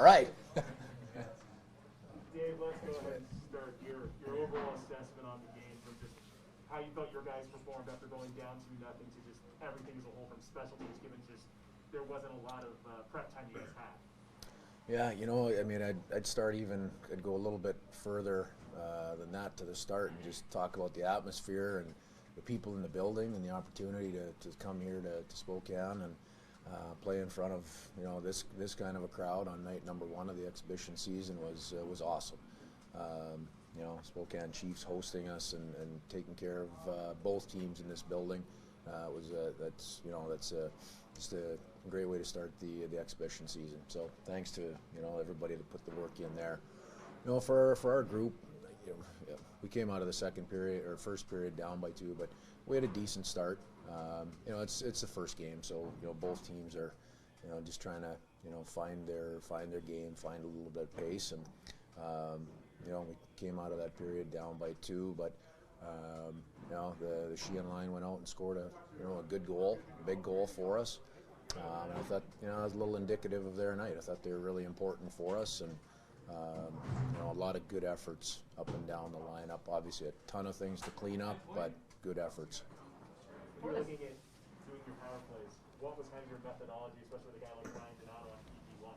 right. Dave, let's go ahead and start your overall assessment on the game from just how you felt your guys performed after going down 2-0 to just everything as a whole from special teams, given just there wasn't a lot of prep time you guys had. Yeah, I mean, I'd go a little bit further than that to the start and just talk about the atmosphere and the people in the building and the opportunity to come here to Spokane and play in front of this kind of a crowd on night number 1 of the exhibition season was awesome. Spokane Chiefs hosting us and taking care of both teams in this building that's just a great way to start the exhibition season. So thanks to everybody that put the work in there. For our group, we came out of the first period down by 2, but we had a decent start. It's the first game, so both teams are just trying to find their game, find a little bit of pace, and we came out of that period down by 2, but the Sheehan line went out and scored a good goal, a big goal for us. And I thought that was a little indicative of their night. I thought they were really important for us, and a lot of good efforts up and down the lineup. Obviously, a ton of things to clean up, but good efforts. When you're looking at doing your power plays, what was kind of your methodology, especially with a guy like Ryan Donato on PP1?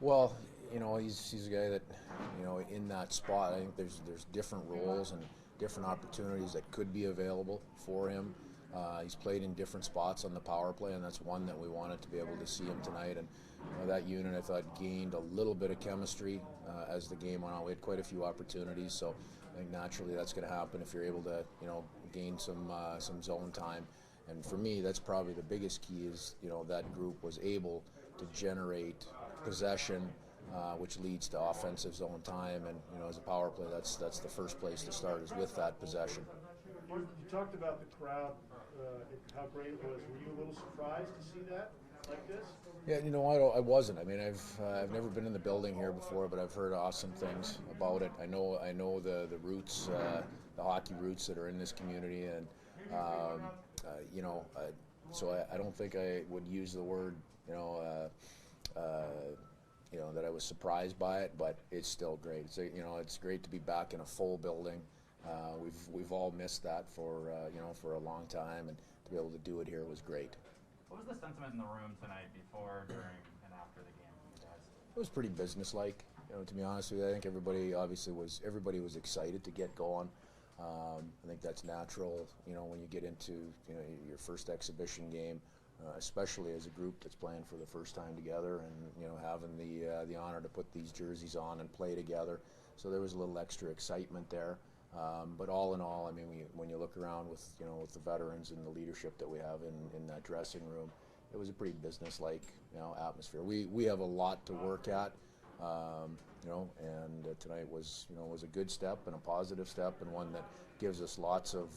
Well, he's a guy that, in that spot, I think there's different roles and different opportunities that could be available for him. He's played in different spots on the power play, and that's one that we wanted to be able to see him tonight. And that unit, I thought, gained a little bit of chemistry as the game went on. We had quite a few opportunities, so I think naturally that's going to happen if you're able to, gain some zone time. And for me, that's probably the biggest key is, that group was able to generate possession, which leads to offensive zone time. And, as a power play, that's the first place to start is with that possession. You talked about the crowd, how great it was. Were you a little surprised to see that like this? Yeah, I wasn't. I mean, I've never been in the building here before, but I've heard awesome things about it. I know the roots, the hockey roots that are in this community, and so I don't think I would use the word that I was surprised by it, but it's still great. It's great to be back in a full building. We've all missed that for a long time, and to be able to do it here was great. What was the sentiment in the room tonight, before, during, and after the game for you guys? It was pretty businesslike. To be honest with you, I think everybody was excited to get going. I think that's natural. When you get into your first exhibition game, especially as a group that's playing for the first time together, and having the honor to put these jerseys on and play together. So there was a little extra excitement there. But all in all, I mean, when you look around with the veterans and the leadership that we have in that dressing room, it was a pretty business-like atmosphere. We have a lot to work at, and tonight was a good step and a positive step, and one that gives us lots of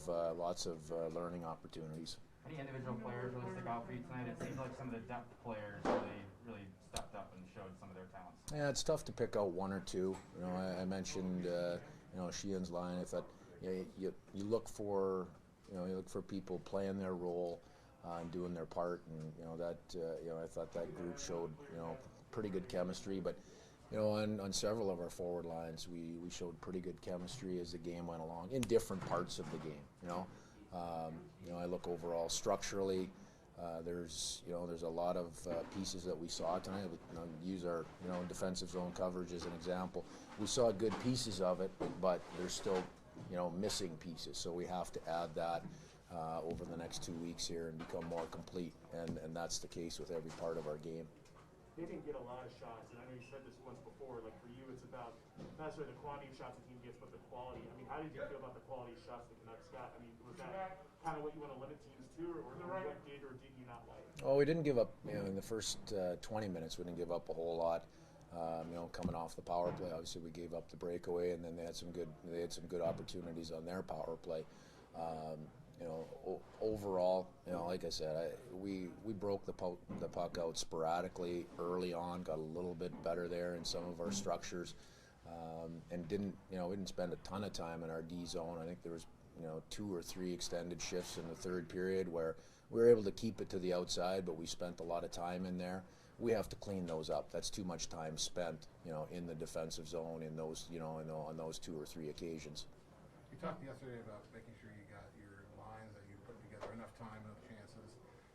learning opportunities. Any individual players really stick out for you tonight? It seems like some of the depth players really stepped up and showed some of their talents. Yeah, it's tough to pick out one or two. I mentioned. Sheehan's line. I thought you look for people playing their role and doing their part, and I thought that group showed pretty good chemistry. But on several of our forward lines, we showed pretty good chemistry as the game went along in different parts of the game. I look overall structurally. There's a lot of pieces that we saw tonight. Use our defensive zone coverage as an example. We saw good pieces of it, but there's still missing pieces. So we have to add that over the next 2 weeks here and become more complete. And that's the case with every part of our game. They didn't get a lot of shots, and I know you said this once before. Like for you, it's about not necessarily the quantity of shots the team gets, but the quality. I mean, how did you feel about the quality of shots the Canucks got? I mean, was that kind of what you want to limit teams to, or what did or did you not like? Well, we didn't give up. In the first 20 minutes, we didn't give up a whole lot. Coming off the power play, obviously we gave up the breakaway, and then they had some good opportunities on their power play. Overall, like I said, we broke the puck out sporadically early on, got a little bit better there in some of our structures, and we didn't spend a ton of time in our D zone. I think there was 2 or 3 extended shifts in the third period where we were able to keep it to the outside, but we spent a lot of time in there. we have to clean those up. That's too much time spent, you know, in the defensive zone in those, you know, on those 2 or 3 occasions. You talked yesterday about making sure you got your lines that you put together enough time, enough chances.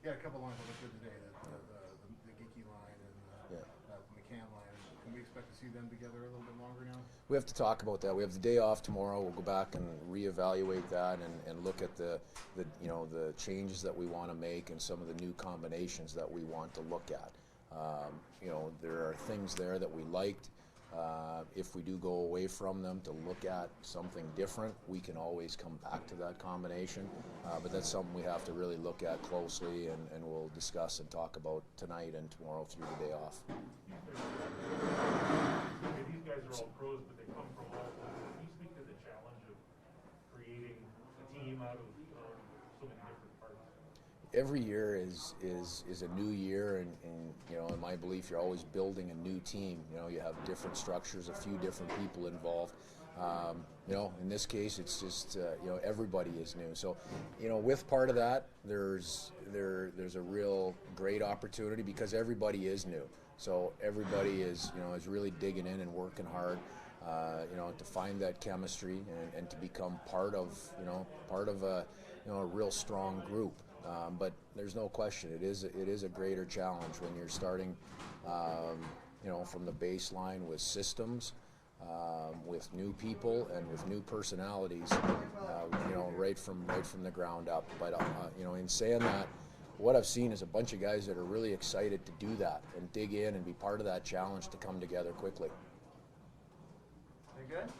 You had a couple lines that looked good today, the Geeky line and the McCann line. Can we expect to see them together a little bit longer now? We have to talk about that. We have the day off tomorrow. We'll go back and reevaluate that and look at the you know, the changes that we want to make and some of the new combinations that we want to look at. You know, there are things there that we liked. If we do go away from them to look at something different, we can always come back to that combination. But that's something we have to really look at closely, and we'll discuss and talk about tonight and tomorrow through the day off. These guys are all pros, but they come from all over. Can you speak to the challenge of creating a team out of so many different parts? Every year is a new year, and you know, in my belief, you're always building a new team. You know, you have different structures, a few different people involved. You know, in this case, it's just you know, everybody is new. So, you know, with part of that, there's a real great opportunity because everybody is new. So everybody is, you know, is really digging in and working hard. You know, to find that chemistry and to become part of a, you know, a real strong group. But there's no question, it is a greater challenge when you're starting, you know, from the baseline with systems, with new people and with new personalities, you know, right from the ground up. But you know, in saying that, what I've seen is a bunch of guys that are really excited to do that and dig in and be part of that challenge to come together quickly. Very good.